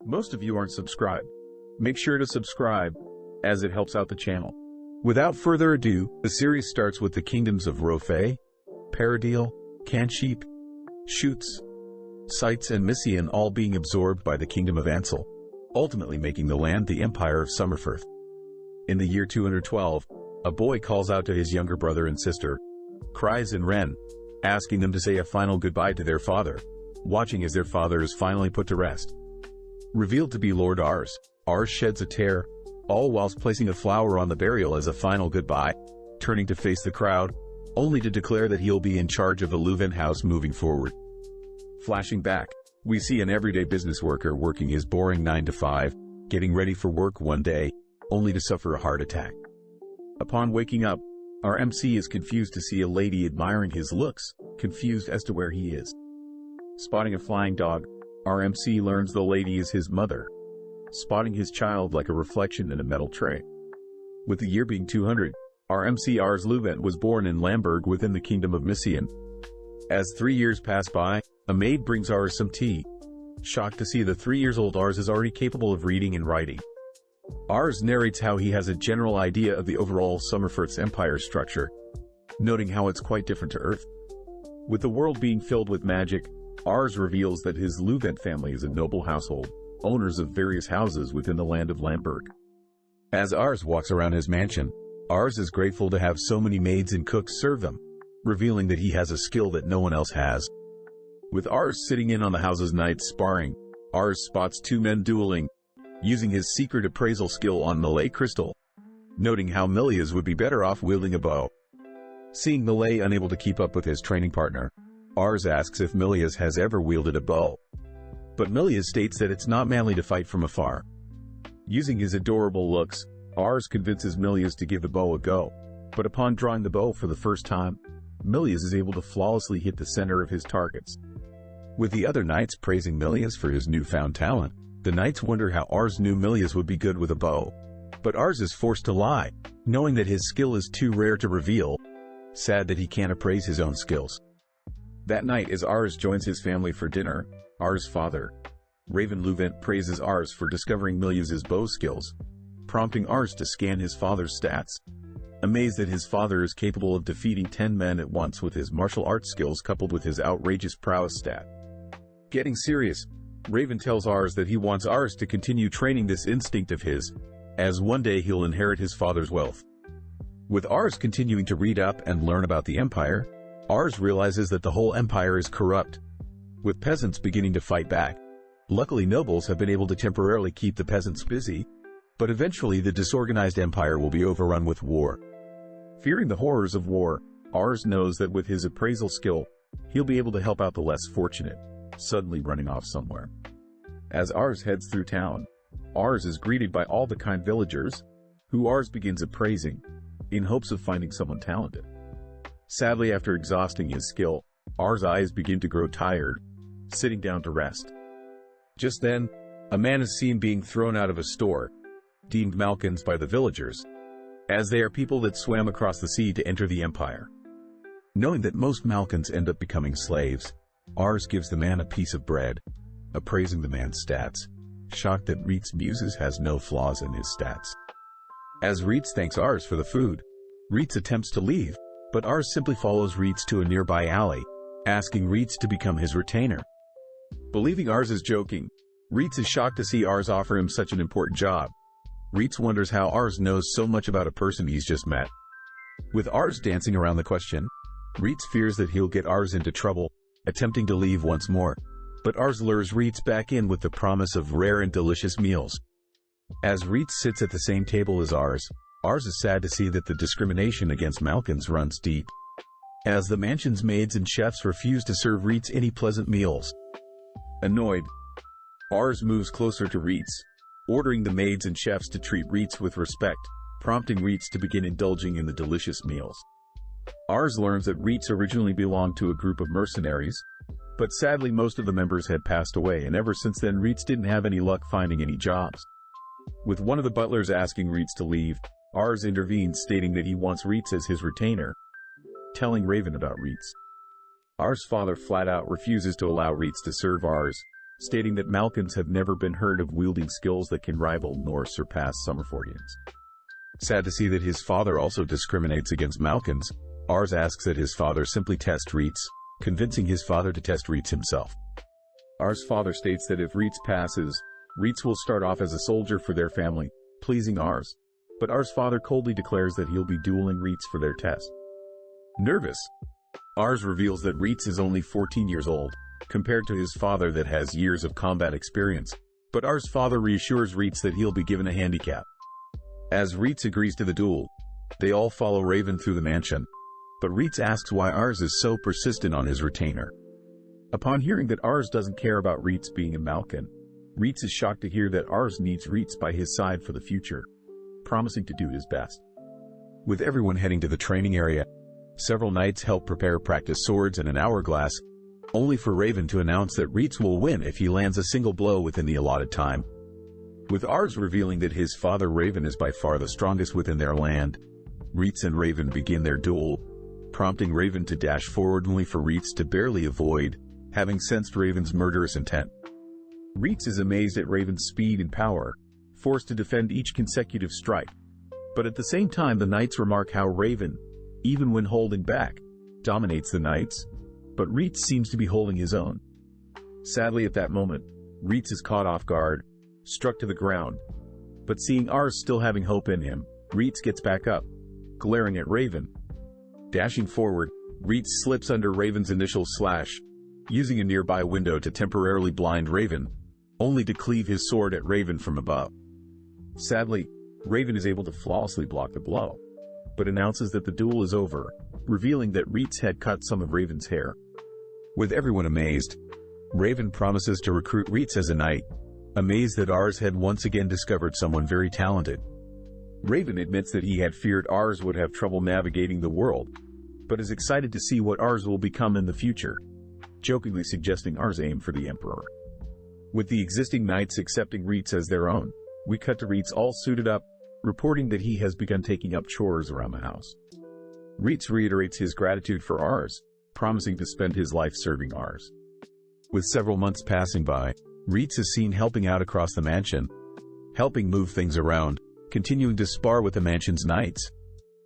Most of you aren't subscribed. Make sure to subscribe, as it helps out the channel. Without further ado, the series starts with the kingdoms of Rofei, Paradil, Cansheep, Shoots, Sites and Missian all being absorbed by the kingdom of Ansel, ultimately making the land the Empire of Summerfirth. In the year 212, a boy calls out to his younger brother and sister, Cries and Ren, asking them to say a final goodbye to their father, watching as their father is finally put to rest. Revealed to be Lord Ars, Ars sheds a tear, all whilst placing a flower on the burial as a final goodbye, turning to face the crowd, only to declare that he'll be in charge of the Leuven house moving forward. Flashing back, we see an everyday business worker working his boring 9-to-5, getting ready for work one day, only to suffer a heart attack. Upon waking up, our MC is confused to see a lady admiring his looks, confused as to where he is. Spotting a flying dog, our MC learns the lady is his mother, spotting his child like a reflection in a metal tray. With the year being 200, our MC Ars Leuven was born in Lamberg within the kingdom of Missian. As 3 years pass by, a maid brings Ars some tea. Shocked to see the 3-year-old Ars is already capable of reading and writing. Ars narrates how he has a general idea of the overall Summerfirth's empire structure, noting how it's quite different to Earth. With the world being filled with magic, Ars reveals that his Leuven family is a noble household, owners of various houses within the land of Lamberg. As Ars walks around his mansion, Ars is grateful to have so many maids and cooks serve them, revealing that he has a skill that no one else has. With Ars sitting in on the house's nights sparring, Ars spots 2 men dueling, using his secret appraisal skill on Malay Crystal, noting how Milias would be better off wielding a bow. Seeing Malay unable to keep up with his training partner, Ars asks if Milias has ever wielded a bow. But Milias states that it's not manly to fight from afar. Using his adorable looks, Ars convinces Milias to give the bow a go, but upon drawing the bow for the first time, Milias is able to flawlessly hit the center of his targets. With the other knights praising Milias for his newfound talent, the knights wonder how Ars knew Milias would be good with a bow. But Ars is forced to lie, knowing that his skill is too rare to reveal, sad that he can't appraise his own skills. That night as Ars joins his family for dinner, Ars' father, Raven Leuven, praises Ars for discovering Milias' bow skills, prompting Ars to scan his father's stats. Amazed that his father is capable of defeating 10 men at once with his martial arts skills coupled with his outrageous prowess stat. Getting serious, Raven tells Ars that he wants Ars to continue training this instinct of his, as one day he'll inherit his father's wealth. With Ars continuing to read up and learn about the Empire, Ars realizes that the whole Empire is corrupt, with peasants beginning to fight back. Luckily, nobles have been able to temporarily keep the peasants busy, but eventually the disorganized Empire will be overrun with war. Fearing the horrors of war, Ars knows that with his appraisal skill, he'll be able to help out the less fortunate, suddenly running off somewhere. As Ars heads through town, Ars is greeted by all the kind villagers, who Ars begins appraising, in hopes of finding someone talented. Sadly, after exhausting his skill, Ars' eyes begin to grow tired, sitting down to rest. Just then, a man is seen being thrown out of a store, deemed Malkans by the villagers, as they are people that swam across the sea to enter the Empire. Knowing that most Malkans end up becoming slaves, Ars gives the man a piece of bread, appraising the man's stats, shocked that Reitz Muses has no flaws in his stats. As Reitz thanks Ars for the food, Reitz attempts to leave, but Ars simply follows Reitz to a nearby alley, asking Reitz to become his retainer. Believing Ars is joking, Reitz is shocked to see Ars offer him such an important job. Reitz wonders how Ars knows so much about a person he's just met. With Ars dancing around the question, Reitz fears that he'll get Ars into trouble, attempting to leave once more, but Ars lures Reitz back in with the promise of rare and delicious meals. As Reitz sits at the same table as Ars is sad to see that the discrimination against Malkans runs deep, as the mansion's maids and chefs refuse to serve Reitz any pleasant meals. Annoyed, Ars moves closer to Reitz, ordering the maids and chefs to treat Reitz with respect, prompting Reitz to begin indulging in the delicious meals. Ars learns that Reitz originally belonged to a group of mercenaries, but sadly most of the members had passed away, and ever since then Reitz didn't have any luck finding any jobs. With one of the butlers asking Reitz to leave, Ars intervenes, stating that he wants Reitz as his retainer, telling Raven about Reitz. Ars' father flat out refuses to allow Reitz to serve Ars, stating that Malkans have never been heard of wielding skills that can rival nor surpass Summerfordians. Sad to see that his father also discriminates against Malkans, Ars asks that his father simply test Reitz, convincing his father to test Reitz himself. Ars' father states that if Reitz passes, Reitz will start off as a soldier for their family, pleasing Ars. But Ars' father coldly declares that he'll be dueling Reitz for their test. Nervous, Ars reveals that Reitz is only 14 years old, compared to his father that has years of combat experience, but Ars' father reassures Reitz that he'll be given a handicap. As Reitz agrees to the duel, they all follow Raven through the mansion, but Reitz asks why Ars is so persistent on his retainer. Upon hearing that Ars doesn't care about Reitz being a Malkan, Reitz is shocked to hear that Ars needs Reitz by his side for the future, promising to do his best. With everyone heading to the training area, several knights help prepare practice swords and an hourglass, only for Raven to announce that Reitz will win if he lands a single blow within the allotted time. With Ars revealing that his father Raven is by far the strongest within their land, Reitz and Raven begin their duel, prompting Raven to dash forward only for Reitz to barely avoid, having sensed Raven's murderous intent. Reitz is amazed at Raven's speed and power, forced to defend each consecutive strike. But at the same time the knights remark how Raven, even when holding back, dominates the knights, but Reitz seems to be holding his own. Sadly at that moment, Reitz is caught off guard, struck to the ground, but seeing Ars still having hope in him, Reitz gets back up, glaring at Raven. Dashing forward, Reitz slips under Raven's initial slash, using a nearby window to temporarily blind Raven, only to cleave his sword at Raven from above. Sadly, Raven is able to flawlessly block the blow, but announces that the duel is over, revealing that Reitz had cut some of Raven's hair. With everyone amazed, Raven promises to recruit Reitz as a knight, amazed that Ars had once again discovered someone very talented. Raven admits that he had feared Ars would have trouble navigating the world, but is excited to see what Ars will become in the future, jokingly suggesting Ars aim for the Emperor. With the existing knights accepting Reitz as their own, we cut to Reitz all suited up, reporting that he has begun taking up chores around the house. Reitz reiterates his gratitude for Ars, promising to spend his life serving Ars. With several months passing by, Reitz is seen helping out across the mansion, helping move things around, continuing to spar with the mansion's knights,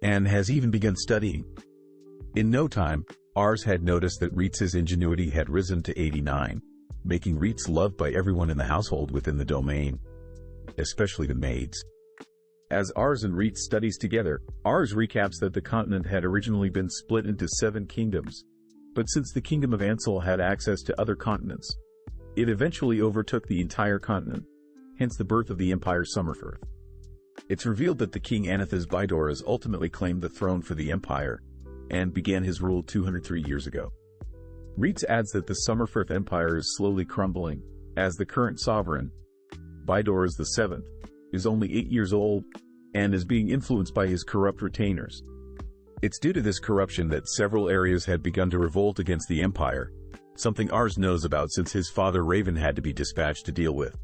and has even begun studying. In no time, Ars had noticed that Reitz's ingenuity had risen to 89, making Reitz loved by everyone in the household within the domain, especially the maids. As Ars and Reitz studies together, Ars recaps that the continent had originally been split into 7 kingdoms, but since the kingdom of Ansel had access to other continents, it eventually overtook the entire continent, hence the birth of the Empire Summerfirth. It's revealed that the king Anathas Bidoras ultimately claimed the throne for the empire, and began his rule 203 years ago. Reitz adds that the Summerfirth Empire is slowly crumbling, as the current sovereign, Bidoras VII, is only 8 years old, and is being influenced by his corrupt retainers. It's due to this corruption that several areas had begun to revolt against the empire, something Ars knows about since his father Raven had to be dispatched to deal with.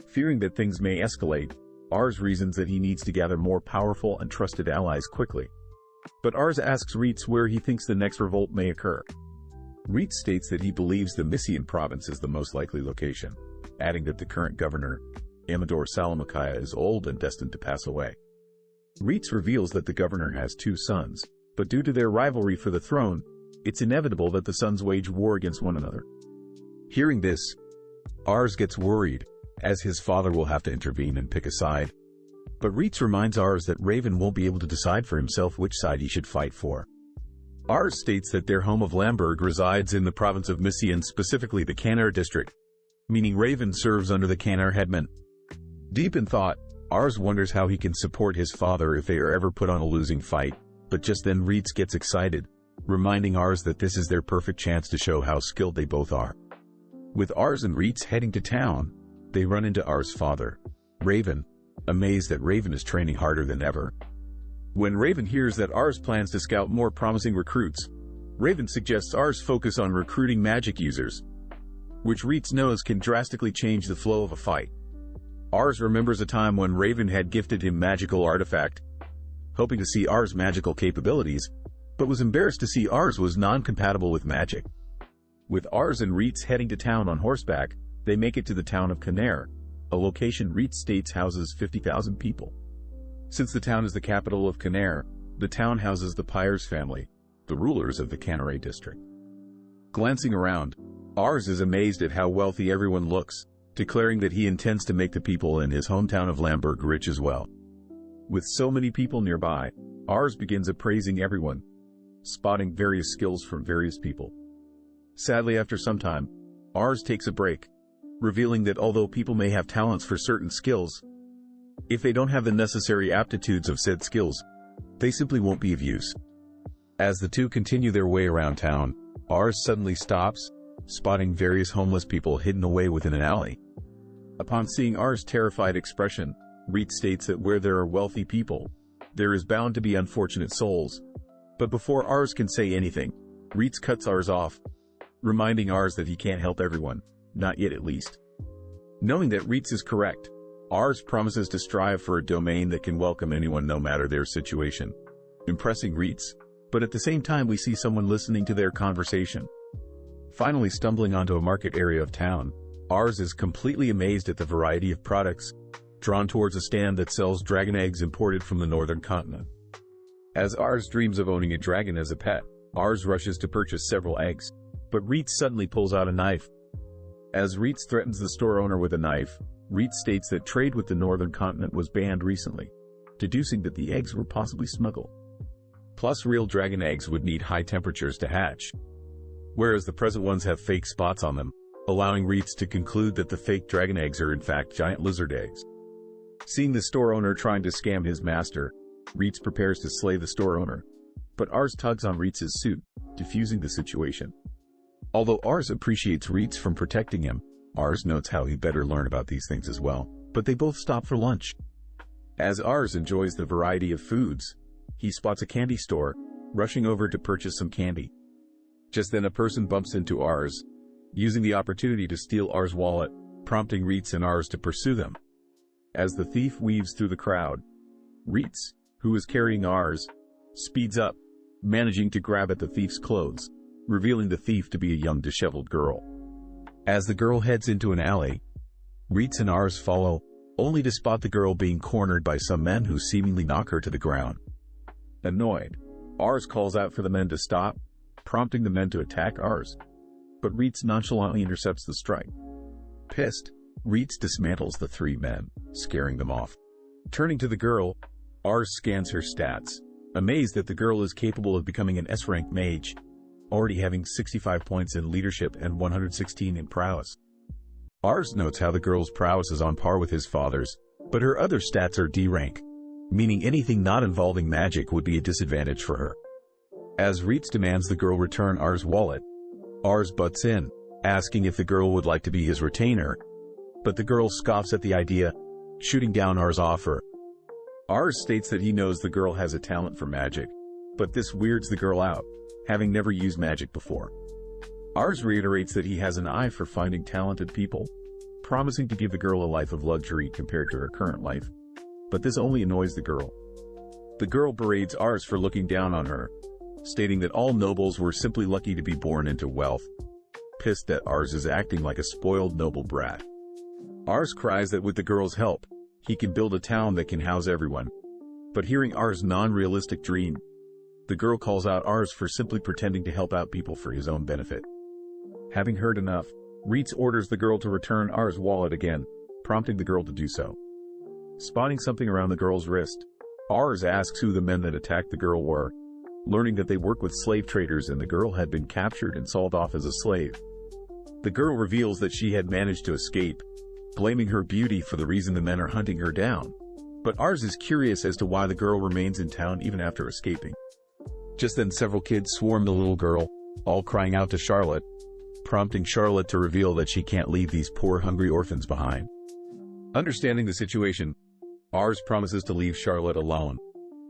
Fearing that things may escalate, Ars reasons that he needs to gather more powerful and trusted allies quickly. But Ars asks Reitz where he thinks the next revolt may occur. Reitz states that he believes the Mysian province is the most likely location, adding that the current governor, Amador Salamakaya, is old and destined to pass away. Reitz reveals that the governor has 2 sons, but due to their rivalry for the throne, it's inevitable that the sons wage war against one another. Hearing this, Ars gets worried, as his father will have to intervene and pick a side. But Reitz reminds Ars that Raven won't be able to decide for himself which side he should fight for. Ars states that their home of Lamberg resides in the province of Mysian, specifically the Canar district, meaning Raven serves under the Canar headman. Deep in thought, Ars wonders how he can support his father if they are ever put on a losing fight, but just then Reitz gets excited, reminding Ars that this is their perfect chance to show how skilled they both are. With Ars and Reitz heading to town, they run into Ars' father, Raven, amazed that Raven is training harder than ever. When Raven hears that Ars plans to scout more promising recruits, Raven suggests Ars focus on recruiting magic users, which Reitz knows can drastically change the flow of a fight. Ars remembers a time when Raven had gifted him magical artifact, hoping to see Ars' magical capabilities, but was embarrassed to see Ars was non-compatible with magic. With Ars and Reitz heading to town on horseback, They make it to the town of Canare, a location Reitz states houses 50,000 people. Since the town is the capital of Canare, the town houses the Pyers family, the rulers of the Canare district. Glancing around, Ars is amazed at how wealthy everyone looks, declaring that he intends to make the people in his hometown of Lamberg rich as well. With so many people nearby, Ars begins appraising everyone, spotting various skills from various people. Sadly, after some time, Ars takes a break, revealing that although people may have talents for certain skills, if they don't have the necessary aptitudes of said skills, they simply won't be of use. As the two continue their way around town, Ars suddenly stops, spotting various homeless people hidden away within an alley. Upon seeing Ars' terrified expression, Reitz states that where there are wealthy people, there is bound to be unfortunate souls. But before Ars can say anything, Reitz cuts Ars off, reminding Ars that he can't help everyone, not yet at least. Knowing that Reitz is correct, Ars promises to strive for a domain that can welcome anyone no matter their situation, impressing Reitz, but at the same time we see someone listening to their conversation. Finally stumbling onto a market area of town, Ars is completely amazed at the variety of products, drawn towards a stand that sells dragon eggs imported from the northern continent. As Ars dreams of owning a dragon as a pet, Ars rushes to purchase several eggs, but Reitz suddenly pulls out a knife. As Reitz threatens the store owner with a knife, Reitz states that trade with the northern continent was banned recently, deducing that the eggs were possibly smuggled. Plus, real dragon eggs would need high temperatures to hatch, whereas the present ones have fake spots on them, allowing Reitz to conclude that the fake dragon eggs are in fact giant lizard eggs. Seeing the store owner trying to scam his master, Reitz prepares to slay the store owner, but Ars tugs on Reitz's suit, diffusing the situation. Although Ars appreciates Reitz from protecting him, Ars notes how he better learn about these things as well, but they both stop for lunch. As Ars enjoys the variety of foods, he spots a candy store, rushing over to purchase some candy. Just then a person bumps into Ars, using the opportunity to steal Ars' wallet, prompting Reitz and Ars to pursue them. As the thief weaves through the crowd, Reitz, who is carrying Ars, speeds up, managing to grab at the thief's clothes, revealing the thief to be a young disheveled girl. As the girl heads into an alley, Reitz and Ars follow, only to spot the girl being cornered by some men who seemingly knock her to the ground. Annoyed, Ars calls out for the men to stop, prompting the men to attack Ars, but Reitz nonchalantly intercepts the strike. Pissed, Reitz dismantles the three men, scaring them off. Turning to the girl, Ars scans her stats, amazed that the girl is capable of becoming an S-rank mage, already having 65 points in leadership and 116 in prowess. Ars notes how the girl's prowess is on par with his father's, but her other stats are D-rank, meaning anything not involving magic would be a disadvantage for her. As Reitz demands the girl return Ars' wallet, Ars butts in, asking if the girl would like to be his retainer, but the girl scoffs at the idea, shooting down Ars' offer. Ars states that he knows the girl has a talent for magic, but this weirds the girl out, having never used magic before. Ars reiterates that he has an eye for finding talented people, promising to give the girl a life of luxury compared to her current life, but this only annoys the girl. The girl berates Ars for looking down on her, stating that all nobles were simply lucky to be born into wealth, pissed that Ars is acting like a spoiled noble brat. Ars cries that with the girl's help, he can build a town that can house everyone, but hearing Ars' non-realistic dream, the girl calls out Ars for simply pretending to help out people for his own benefit. Having heard enough, Reitz orders the girl to return Ars' wallet again, prompting the girl to do so. Spotting something around the girl's wrist, Ars asks who the men that attacked the girl were, learning that they work with slave traders and the girl had been captured and sold off as a slave. The girl reveals that she had managed to escape, blaming her beauty for the reason the men are hunting her down. But Ars is curious as to why the girl remains in town even after escaping. Just then several kids swarm the little girl, all crying out to Charlotte, prompting Charlotte to reveal that she can't leave these poor hungry orphans behind. Understanding the situation, Ars promises to leave Charlotte alone,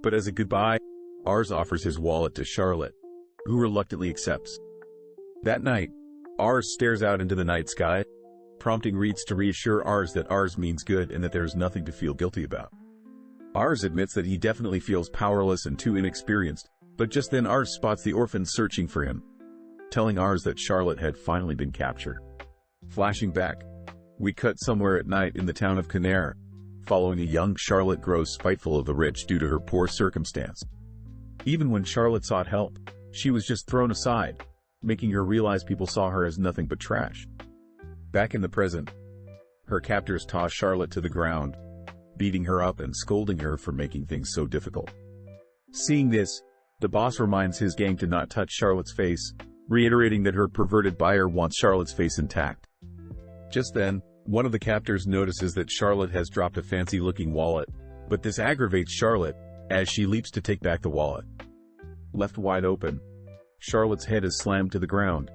but as a goodbye, Ars offers his wallet to Charlotte, who reluctantly accepts. That night, Ars stares out into the night sky, prompting Reitz to reassure Ars that Ars means good and that there is nothing to feel guilty about. Ars admits that he definitely feels powerless and too inexperienced, but just then Ars spots the orphans searching for him, telling Ars that Charlotte had finally been captured. Flashing back, We cut somewhere at night in the town of Canaire, following a young Charlotte grows spiteful of the rich due to her poor circumstance. Even when Charlotte sought help, she was just thrown aside, making her realize people saw her as nothing but trash. Back in the present, her captors toss Charlotte to the ground, beating her up and scolding her for making things so difficult. Seeing this, the boss reminds his gang to not touch Charlotte's face, reiterating that her perverted buyer wants Charlotte's face intact. Just then, one of the captors notices that Charlotte has dropped a fancy-looking wallet, but this aggravates Charlotte as she leaps to take back the wallet. Left wide open, Charlotte's head is slammed to the ground.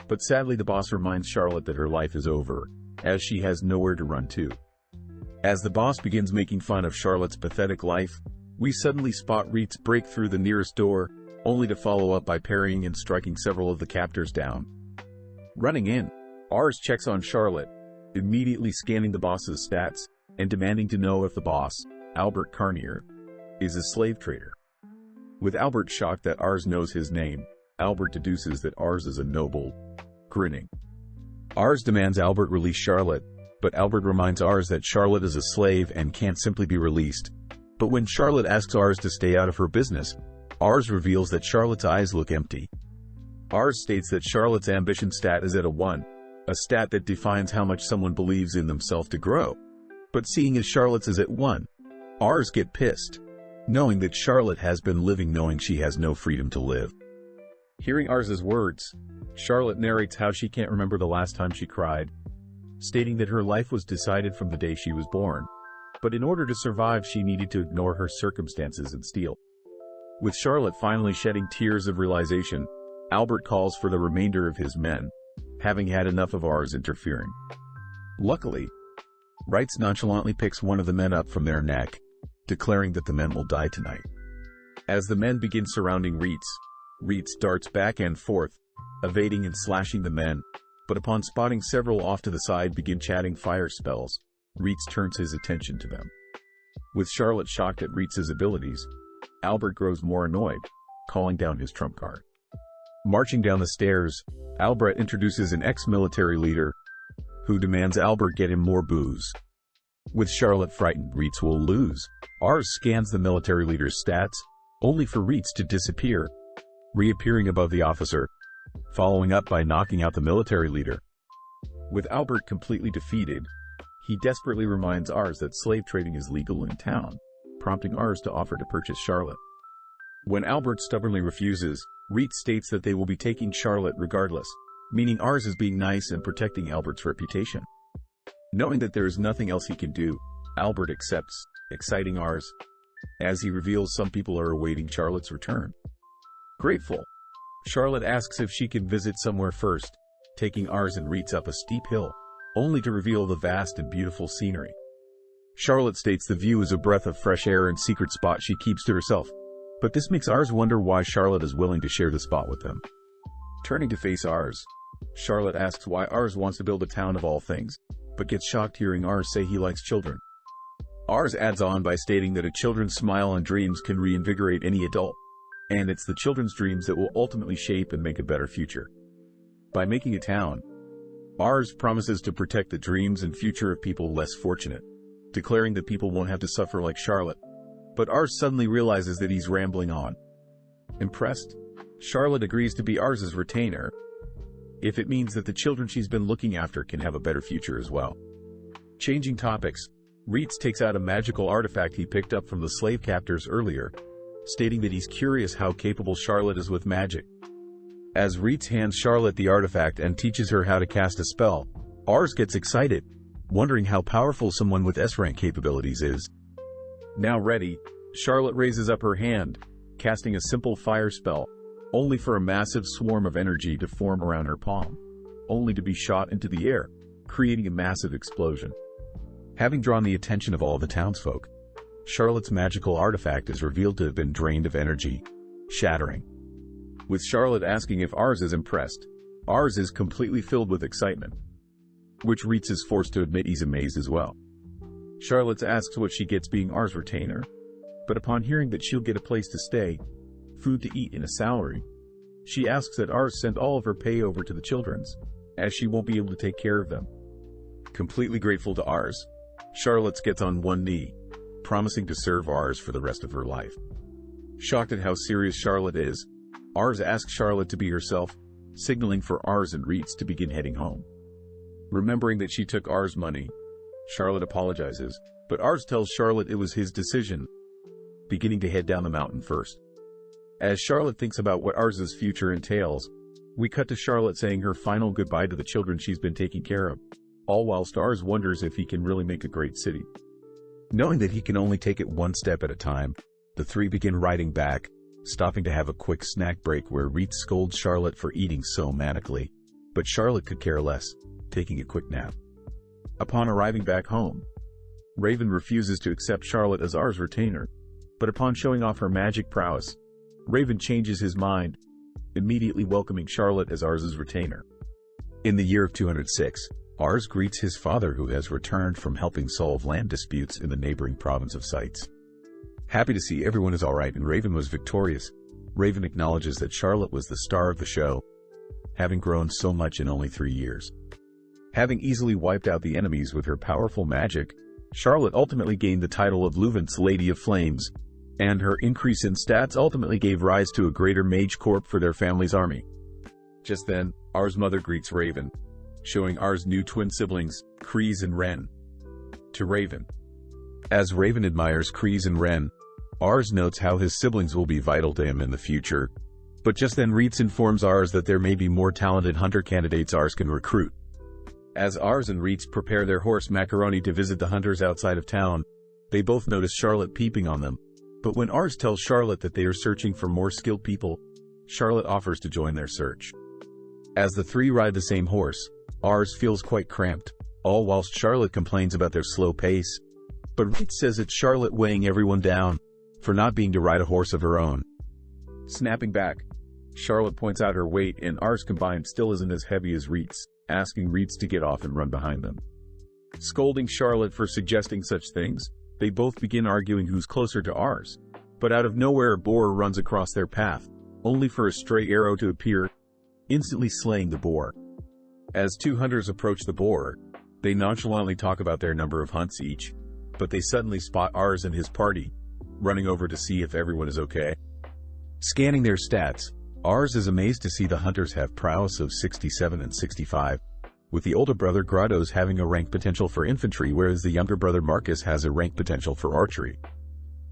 But sadly, the boss reminds Charlotte that her life is over, as she has nowhere to run to. As the boss begins making fun of Charlotte's pathetic life, we suddenly spot Reitz break through the nearest door, only to follow up by parrying and striking several of the captors down. Running in, Ars checks on Charlotte, immediately scanning the boss's stats, and demanding to know if the boss, Albert Carnier, is a slave trader. With Albert shocked that Ars knows his name, Albert deduces that Ars is a noble, grinning. Ars demands Albert release Charlotte, but Albert reminds Ars that Charlotte is a slave and can't simply be released. But when Charlotte asks Ars to stay out of her business, Ars reveals that Charlotte's eyes look empty. Ars states that Charlotte's ambition stat is at a 1, a stat that defines how much someone believes in themselves to grow. But seeing as Charlotte's is at 1, Ars get pissed, knowing that Charlotte has been living knowing she has no freedom to live. Hearing Ars's words, Charlotte narrates how she can't remember the last time she cried, stating that her life was decided from the day she was born, but in order to survive she needed to ignore her circumstances and steal. With Charlotte finally shedding tears of realization, Albert calls for the remainder of his men, having had enough of Ars interfering. Luckily, Reitz nonchalantly picks one of the men up from their neck, declaring that the men will die tonight. As the men begin surrounding Reitz darts back and forth, evading and slashing the men, but upon spotting several off to the side begin chatting fire spells, Reitz turns his attention to them. With Charlotte shocked at Reitz's abilities, Albert grows more annoyed, calling down his trump card. Marching down the stairs, Albert introduces an ex-military leader, who demands Albert get him more booze. With Charlotte frightened Reitz will lose, Ars scans the military leader's stats, only for Reitz to disappear, reappearing above the officer, following up by knocking out the military leader. With Albert completely defeated, he desperately reminds Ars that slave trading is legal in town, prompting Ars to offer to purchase Charlotte. When Albert stubbornly refuses, Reitz states that they will be taking Charlotte regardless, meaning Ars is being nice and protecting Albert's reputation. Knowing that there is nothing else he can do, Albert accepts, exciting Ars, as he reveals some people are awaiting Charlotte's return. Grateful, Charlotte asks if she can visit somewhere first, taking Ars and Reitz up a steep hill, only to reveal the vast and beautiful scenery. Charlotte states the view is a breath of fresh air and secret spot she keeps to herself, but this makes Ars wonder why Charlotte is willing to share the spot with them. Turning to face Ars, Charlotte asks why Ars wants to build a town of all things, but gets shocked hearing Ars say he likes children. Ars adds on by stating that a children's smile and dreams can reinvigorate any adult, and it's the children's dreams that will ultimately shape and make a better future. By making a town, Ars promises to protect the dreams and future of people less fortunate, declaring that people won't have to suffer like Charlotte. But Ars suddenly realizes that he's rambling on. Impressed, Charlotte agrees to be Ars's retainer, if it means that the children she's been looking after can have a better future as well. Changing topics, Reitz takes out a magical artifact he picked up from the slave captors earlier, stating that he's curious how capable Charlotte is with magic. As Reitz hands Charlotte the artifact and teaches her how to cast a spell, Ars gets excited, wondering how powerful someone with S-rank capabilities is. Now ready, Charlotte raises up her hand, casting a simple fire spell, only for a massive swarm of energy to form around her palm, only to be shot into the air, creating a massive explosion. Having drawn the attention of all the townsfolk, Charlotte's magical artifact is revealed to have been drained of energy, shattering. With Charlotte asking if Ars is impressed, Ars is completely filled with excitement, which Reitz is forced to admit he's amazed as well. Charlotte asks what she gets being Ars' retainer, but upon hearing that she'll get a place to stay, food to eat and a salary, she asks that Ars send all of her pay over to the children's, as she won't be able to take care of them. Completely grateful to Ars, Charlotte gets on one knee, promising to serve Ars for the rest of her life. Shocked at how serious Charlotte is, Ars asks Charlotte to be herself, signaling for Ars and Reitz to begin heading home. Remembering that she took Ars' money, Charlotte apologizes, but Ars tells Charlotte it was his decision, beginning to head down the mountain first. As Charlotte thinks about what Ars's future entails, we cut to Charlotte saying her final goodbye to the children she's been taking care of, all whilst Ars wonders if he can really make a great city. Knowing that he can only take it one step at a time, the three begin riding back, stopping to have a quick snack break where Reitz scolds Charlotte for eating so manically, but Charlotte could care less, taking a quick nap. Upon arriving back home, Raven refuses to accept Charlotte as Ars' retainer, but upon showing off her magic prowess, Raven changes his mind, immediately welcoming Charlotte as Ars' retainer. In the year of 206, Ars greets his father who has returned from helping solve land disputes in the neighboring province of Sites. Happy to see everyone is alright and Raven was victorious, Raven acknowledges that Charlotte was the star of the show, having grown so much in only 3 years. Having easily wiped out the enemies with her powerful magic, Charlotte ultimately gained the title of Leuven's Lady of Flames, and her increase in stats ultimately gave rise to a greater mage corps for their family's army. Just then, Ars' mother greets Raven, showing Ars' new twin siblings, Kreese and Ren, to Raven. As Raven admires Kreese and Ren, Ars notes how his siblings will be vital to him in the future, but just then Reitz informs Ars that there may be more talented hunter candidates Ars can recruit. As Ars and Reitz prepare their horse Macaroni to visit the hunters outside of town, they both notice Charlotte peeping on them, but when Ars tells Charlotte that they are searching for more skilled people, Charlotte offers to join their search. As the three ride the same horse, Ars feels quite cramped, all whilst Charlotte complains about their slow pace, but Reitz says it's Charlotte weighing everyone down for not being to ride a horse of her own. Snapping back, Charlotte points out her weight and Ars combined still isn't as heavy as Reitz, asking Reitz to get off and run behind them. Scolding Charlotte for suggesting such things, they both begin arguing who's closer to Ars, but out of nowhere a boar runs across their path, only for a stray arrow to appear, instantly slaying the boar. As two hunters approach the boar, they nonchalantly talk about their number of hunts each, but they suddenly spot Ars and his party, running over to see if everyone is okay. Scanning their stats, Ars is amazed to see the hunters have prowess of 67 and 65, with the older brother Grottos having a rank potential for infantry whereas the younger brother Marcus has a rank potential for archery.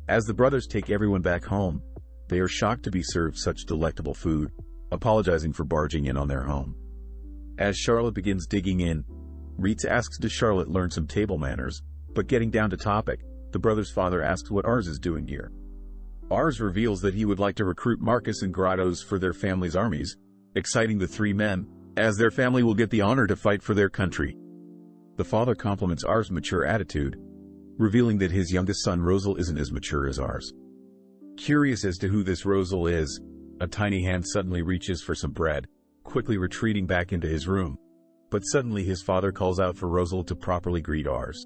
As the brothers take everyone back home, they are shocked to be served such delectable food, apologizing for barging in on their home. As Charlotte begins digging in, Reitz asks does Charlotte learn some table manners, but getting down to topic, the brother's father asks what Ars is doing here. Ars reveals that he would like to recruit Marcus and Grottos for their family's armies, exciting the three men, as their family will get the honor to fight for their country. The father compliments Ars' mature attitude, revealing that his youngest son Rosal isn't as mature as Ars. Curious as to who this Rosal is, a tiny hand suddenly reaches for some bread, quickly retreating back into his room, but suddenly his father calls out for Rosal to properly greet Ars.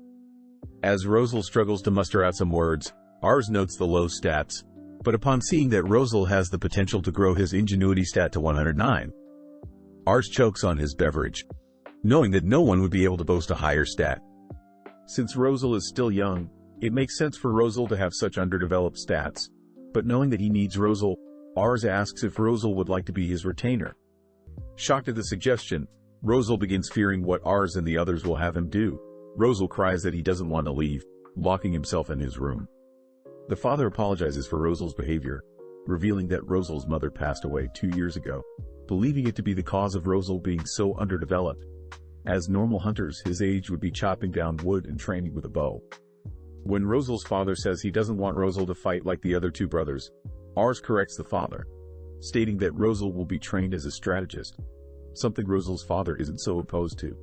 As Rosal struggles to muster out some words, Ars notes the low stats, but upon seeing that Rosal has the potential to grow his ingenuity stat to 109, Ars chokes on his beverage, knowing that no one would be able to boast a higher stat. Since Rosal is still young, it makes sense for Rosal to have such underdeveloped stats, but knowing that he needs Rosal, Ars asks if Rosal would like to be his retainer. Shocked at the suggestion, Rosal begins fearing what Ars and the others will have him do. Rosal cries that he doesn't want to leave, locking himself in his room. The father apologizes for Rosal's behavior, revealing that Rosal's mother passed away 2 years ago, believing it to be the cause of Rosal being so underdeveloped. As normal hunters his age would be chopping down wood and training with a bow. When Rosal's father says he doesn't want Rosal to fight like the other two brothers, Ars corrects the father, stating that Rosal will be trained as a strategist, something Rosal's father isn't so opposed to.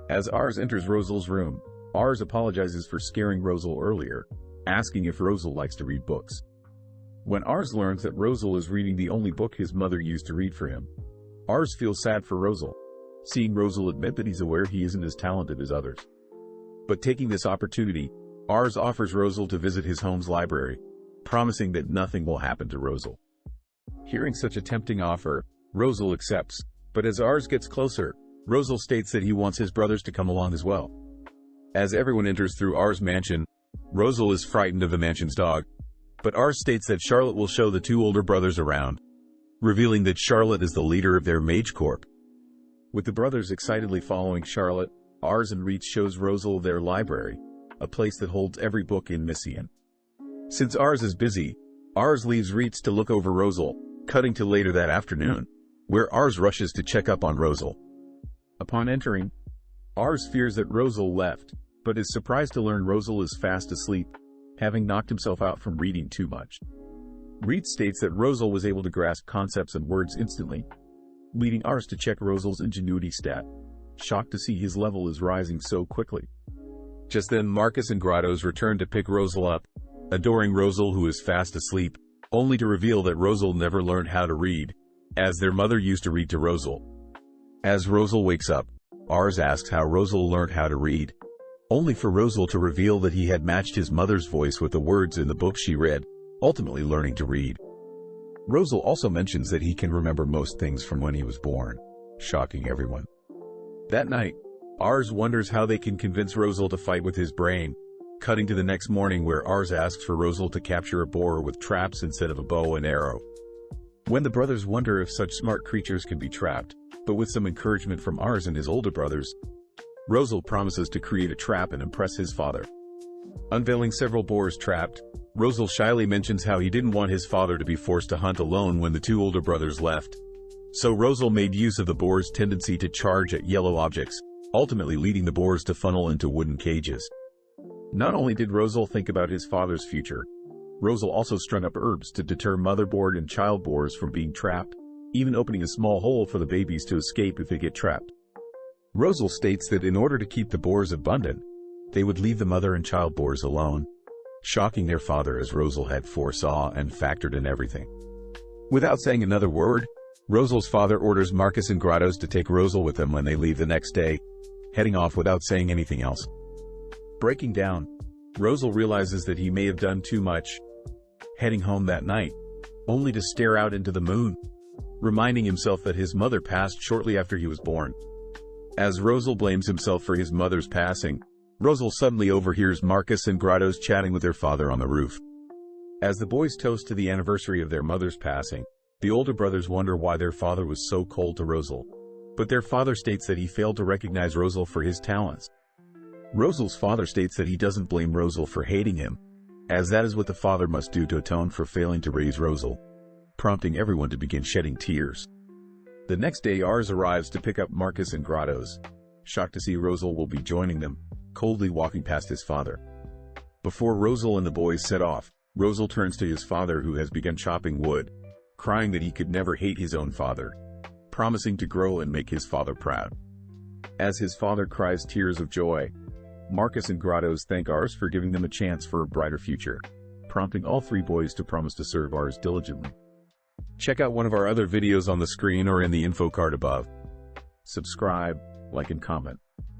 As Ars enters Rosal's room, Ars apologizes for scaring Rosal earlier, asking if Rosal likes to read books. When Ars learns that Rosal is reading the only book his mother used to read for him, Ars feels sad for Rosal, seeing Rosal admit that he's aware he isn't as talented as others. But taking this opportunity, Ars offers Rosal to visit his home's library, promising that nothing will happen to Rosal. Hearing such a tempting offer, Rosal accepts, but as Ars gets closer, Rosal states that he wants his brothers to come along as well. As everyone enters through R's mansion, Rosal is frightened of the mansion's dog, but R states that Charlotte will show the two older brothers around, revealing that Charlotte is the leader of their mage corps. With the brothers excitedly following Charlotte, Ars and Reitz shows Rosal their library, a place that holds every book in Messian. Since Ars is busy, Ars leaves Reitz to look over Rosal, cutting to later that afternoon, where Ars rushes to check up on Rosal. Upon entering, Ars fears that Rosal left, but is surprised to learn Rosal is fast asleep, having knocked himself out from reading too much. Reitz states that Rosal was able to grasp concepts and words instantly, leading Ars to check Rosal's ingenuity stat, shocked to see his level is rising so quickly. Just then Marcus and Grottos return to pick Rosal up, adoring Rosal who is fast asleep, only to reveal that Rosal never learned how to read, as their mother used to read to Rosal. As Rosal wakes up, Ars asks how Rosal learned how to read, only for Rosal to reveal that he had matched his mother's voice with the words in the book she read, ultimately learning to read. Rosal also mentions that he can remember most things from when he was born, shocking everyone. That night, Ars wonders how they can convince Rosal to fight with his brain, cutting to the next morning where Ars asks for Rosal to capture a boar with traps instead of a bow and arrow. When the brothers wonder if such smart creatures can be trapped, but with some encouragement from Ars and his older brothers, Rosal promises to create a trap and impress his father. Unveiling several boars trapped, Rosal shyly mentions how he didn't want his father to be forced to hunt alone when the two older brothers left. So Rosal made use of the boar's tendency to charge at yellow objects, ultimately leading the boars to funnel into wooden cages. Not only did Rosal think about his father's future, Rosal also strung up herbs to deter mother boar and child boars from being trapped, even opening a small hole for the babies to escape if they get trapped. Rosal states that in order to keep the boars abundant, they would leave the mother and child boars alone, shocking their father as Rosal had foresaw and factored in everything. Without saying another word, Rosal's father orders Marcus and Grottos to take Rosal with them when they leave the next day, heading off without saying anything else. Breaking down, Rosal realizes that he may have done too much, heading home that night, only to stare out into the moon, reminding himself that his mother passed shortly after he was born. As Rosal blames himself for his mother's passing, Rosal suddenly overhears Marcus and Grottos chatting with their father on the roof. As the boys toast to the anniversary of their mother's passing, the older brothers wonder why their father was so cold to Rosal, but their father states that he failed to recognize Rosal for his talents. Rosal's father states that he doesn't blame Rosal for hating him, as that is what the father must do to atone for failing to raise Rosal, prompting everyone to begin shedding tears. The next day Ars arrives to pick up Marcus and Grottos, shocked to see Rosal will be joining them, coldly walking past his father. Before Rosal and the boys set off, Rosal turns to his father who has begun chopping wood, crying that he could never hate his own father, promising to grow and make his father proud. As his father cries tears of joy, Marcus and Grottos thank Ars for giving them a chance for a brighter future, prompting all three boys to promise to serve Ars diligently. Check out one of our other videos on the screen or in the info card above. Subscribe, like and comment.